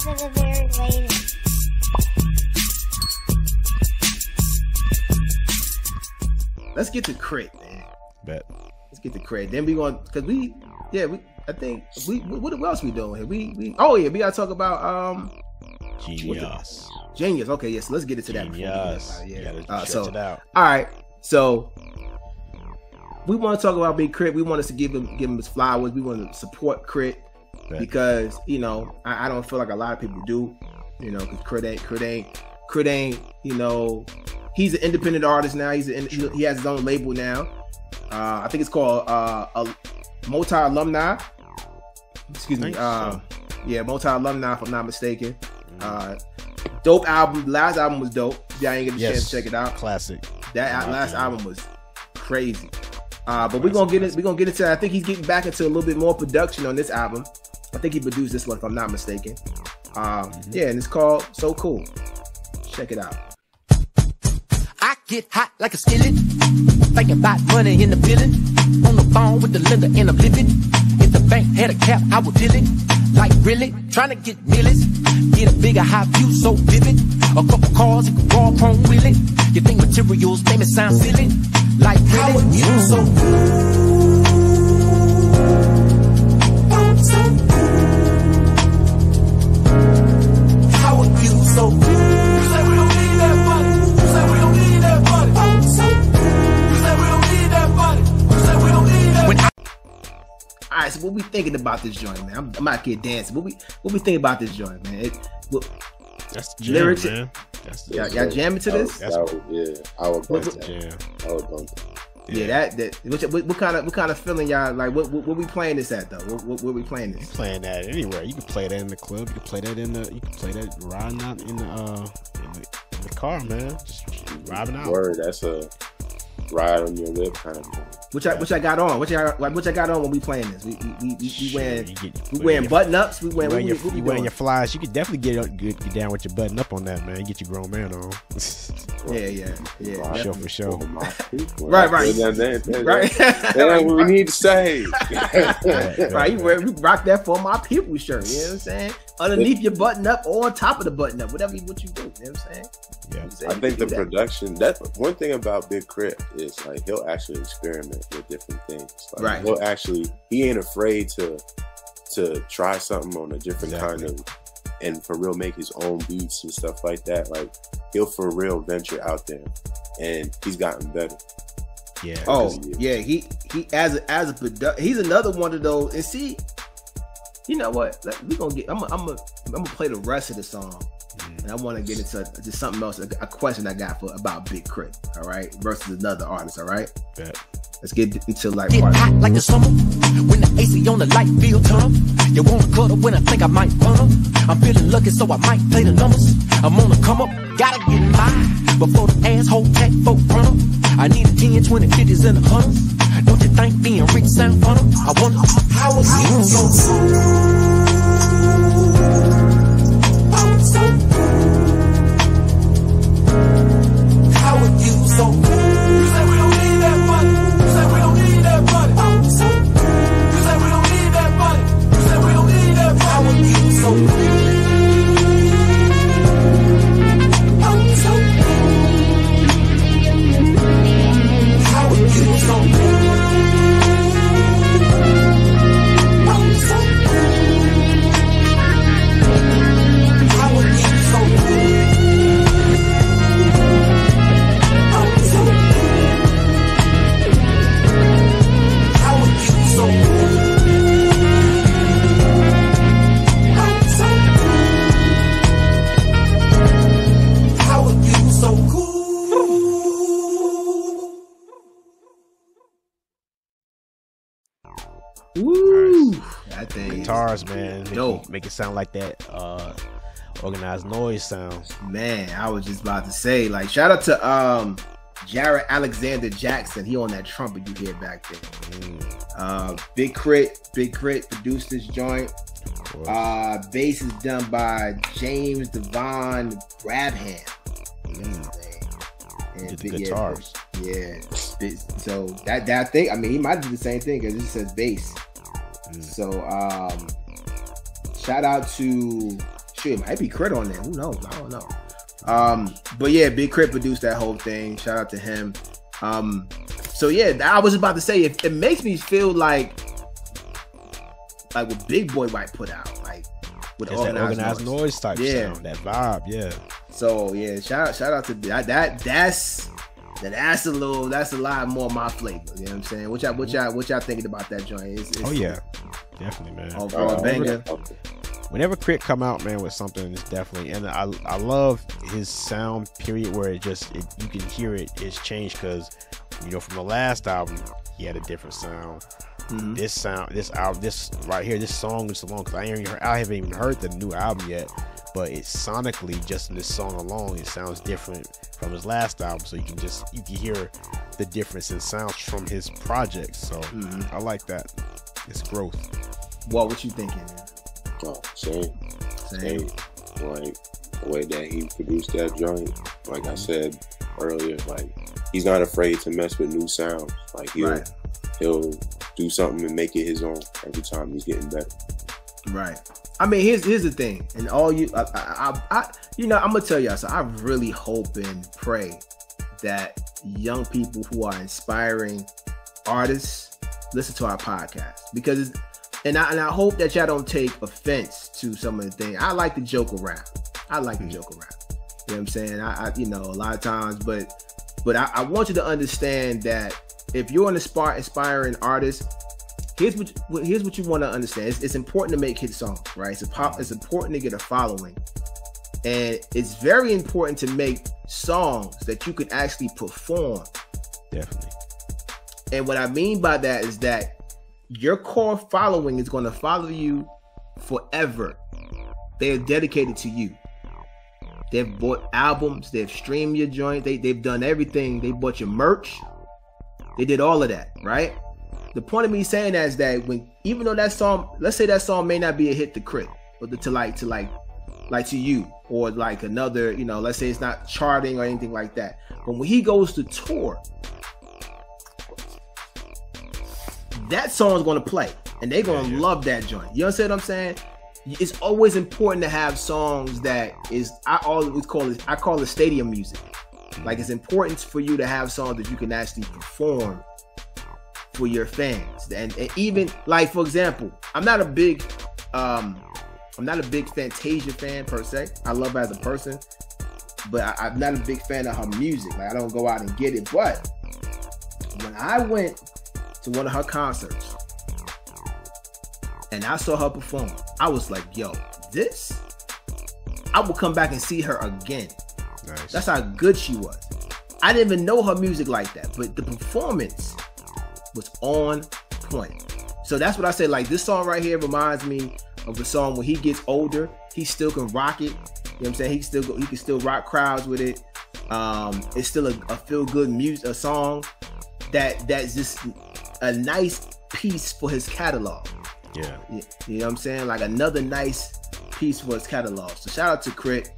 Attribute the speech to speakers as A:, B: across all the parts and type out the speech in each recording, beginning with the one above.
A: very lady.
B: Let's get to K R I T, man.
C: Bet.
B: Let's get to K R I T. Then we going because I think what else we doing here? We gotta talk about
C: Genius.
B: Okay, yes, let's get into that.
C: Genius.
B: So
C: it out.
B: all right, so we want to talk about Big K R I T. We want us to give him his flowers. We want to support K R I T because I don't feel like a lot of people do, because K R I T ain't, he's an independent artist now. He has his own label now. I think it's called Multi Alumni. Excuse me. Multi Alumni, if I'm not mistaken. Dope album. The last album was dope. Yeah, I ain't get a chance to check it out.
C: Classic.
B: That last album was crazy. But we're gonna get into. I think he's getting back into a little bit more production on this album. I think he produced this one, if I'm not mistaken. And it's called So Cool. Check it out.
D: I get hot like a skillet, thinking about money in the building. On the phone with the lender and I'm living. If the bank had a cap, I would deal it. Like really, trying to get millions. Get a bigger high view, so vivid. A couple cars, you can raw chrome wheel it. You think materials make me sound silly? Like really, you so cool. How are you so cool?
B: All right, so what we thinking about this joint, man? I'm out here dancing. What we thinking about this joint, man?
C: That's the jam,
B: lyrics,
C: man.
B: Y'all jamming to this?
E: I would bump that.
C: Jam.
E: I would bump that.
B: Yeah, that what kind of feeling y'all like? What we playing this at though? What we playing this?
C: You playing that anywhere? You can play that in the club. You can play that riding out in the car, man. Just riding out.
E: Word, that's a ride on your lip kind of thing.
B: Which I got on? Which I got on when we playing this? We wearing button ups. We wearing
C: your flies. You could definitely get down with your button up on that, man. You get your grown man on.
B: Yeah.
C: For sure.
B: Right.
E: That's what we need to say.
B: Right, you rock that for my people shirt. You know what I'm saying? Underneath your button up or on top of the button up, what you do. You know what I'm saying?
C: Yeah.
E: I think the production. That's one thing about Big K R I T is like he'll actually experiment with different things. Like,
B: right.
E: He ain't afraid to try something on a different kind of, and for real make his own beats and stuff like that. Like he'll for real venture out there, and he's gotten better.
C: Yeah.
B: Oh yeah. He as a producer, he's another one of those. And see, you know what? I'm gonna play the rest of the song. And I want to get into just something else, a question I got about Big K R I T, all right, versus another artist, all right?
C: Bet.
B: Let's get into like
D: get hot like the summer when the AC on the light feel tunnel. You wanna cuddle when I think I might run up. I'm feeling lucky, so I might play the numbers. I'm on the come up, gotta get mine before the asshole tech folk run up. I need a 10, 20, 50s, and 100s. Don't you think being rich sound fun? I wonder how is you so how are you so cool? You say we don't need that money. You say we don't need that money. You say we don't need that money. You say we don't need that money. How are you so cool? How are you so cool? How are you so cool? How are you so cool? How are you so cool?
B: Woo! That thing
C: Guitars, man.
B: dope.
C: Make it sound like that organized noise sound.
B: Man, I was just about to say, like, shout out to Jared Alexander Jackson. He on that trumpet you hear back there. Big K R I T produced this joint. Bass is done by James Devon Brabham.
C: And the guitars.
B: Yeah. So that thing, I mean, he might do the same thing because it says bass. So shout out to Shit, it might be K.R.I T on there. Who knows? I don't know. But yeah, Big K.R.I T produced that whole thing. Shout out to him. So yeah, I was about to say, it makes me feel like what Big Boy might put out, like with
C: organized noise type sound, that vibe, yeah.
B: So yeah, shout out to that's a lot more my flavor. You know what I'm saying? What y'all thinking about that joint? It's
C: oh yeah, definitely, man.
B: Overall banger.
C: Whenever K.R.I T come out, man, with something, it's definitely, and I love his sound. Period, where you can hear it's changed, because from the last album he had a different sound. Mm-hmm. This album, this right here, this song is alone, because I haven't even heard the new album yet, but it's sonically, just in this song alone, it sounds different from his last album. So you can hear the difference in sounds from his projects. So I like that. It's growth.
B: What you thinking, man?
E: Oh, same. Like the way that he produced that joint, like I said earlier, like he's not afraid to mess with new sounds. Like he'll do something and make it his own every time. He's getting better.
B: Right. I mean, here's the thing, and all you, I'm gonna tell y'all. So I really hope and pray that young people who are inspiring artists listen to our podcast, because and I hope that y'all don't take offense to some of the things. I like to joke around. You know what I'm saying? I a lot of times, but I want you to understand that if you're an aspiring artist, here's what you want to understand. It's important to make hit songs, right? It's important to get a following, and it's very important to make songs that you can actually perform.
C: Definitely.
B: And what I mean by that is that your core following is going to follow you forever. They are dedicated to you. They've bought albums. They've streamed your joint. They've done everything. They bought your merch. They did all of that, right? The point of me saying that is that even though that song, let's say that song may not be a hit to K.R.I T, or to you, or like another, let's say it's not charting or anything like that. But when he goes to tour, that song is going to play, and they're going to love that joint. You understand what I'm saying? It's always important to have songs that I call it stadium music. Like, it's important for you to have songs that you can actually perform for your fans. And even, like, for example, I'm not a big Fantasia fan per se. I love her as a person, but I'm not a big fan of her music. Like, I don't go out and get it. But when I went to one of her concerts and I saw her perform, I was like, yo, I will come back and see her again.
C: Nice.
B: That's how good she was. I didn't even know her music like that, but the performance was on point. So that's what I say. Like, this song right here reminds me of a song when he gets older, he still can rock it. You know what I'm saying? He can still rock crowds with it. It's still a feel good music, a song that's just a nice piece for his catalog.
C: Yeah.
B: You know what I'm saying? Like, another nice piece for his catalog. So shout out to K.R.I T,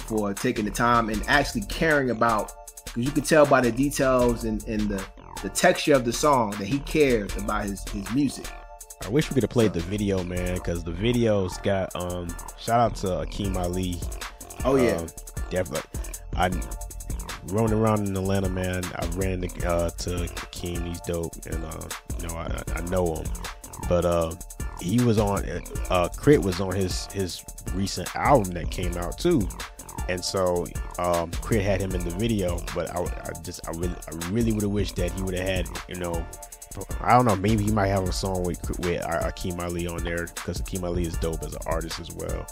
B: for taking the time and actually caring about, because you can tell by the details and the texture of the song that he cares about his music.
C: I wish we could have played the video, man, because the video's got shout out to Akeem Ali.
B: Oh yeah,
C: definitely. I roaming around in Atlanta, man. I ran to Akeem. He's dope, and I know him. But he was on K.R.I T was on his recent album that came out too, and so K.R.I T had him in the video. But I really would have wished that he would have had, I don't know, maybe he might have a song with Akeem Ali on there, because Akeem Ali is dope as an artist as well.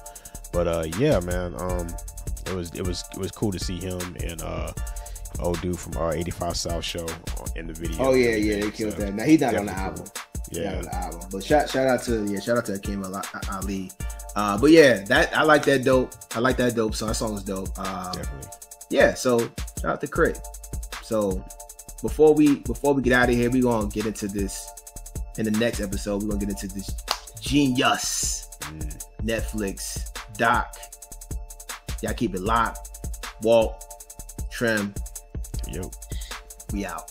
C: But yeah, man, it was cool to see him and old dude from 85 South Show in the video.
B: Oh yeah, they killed that. Now he's not on the album.
C: Yeah,
B: on the album. But shout out to Akeem Ali. But yeah, I like that dope. I like that dope song. That song is dope.
C: Definitely.
B: Yeah. So shout out to K.R.I T. So before we get out of here, we're gonna get into this in the next episode. We're gonna get into this genius Netflix doc. Y'all keep it locked. Walt, Trim.
C: Yo.
B: We out.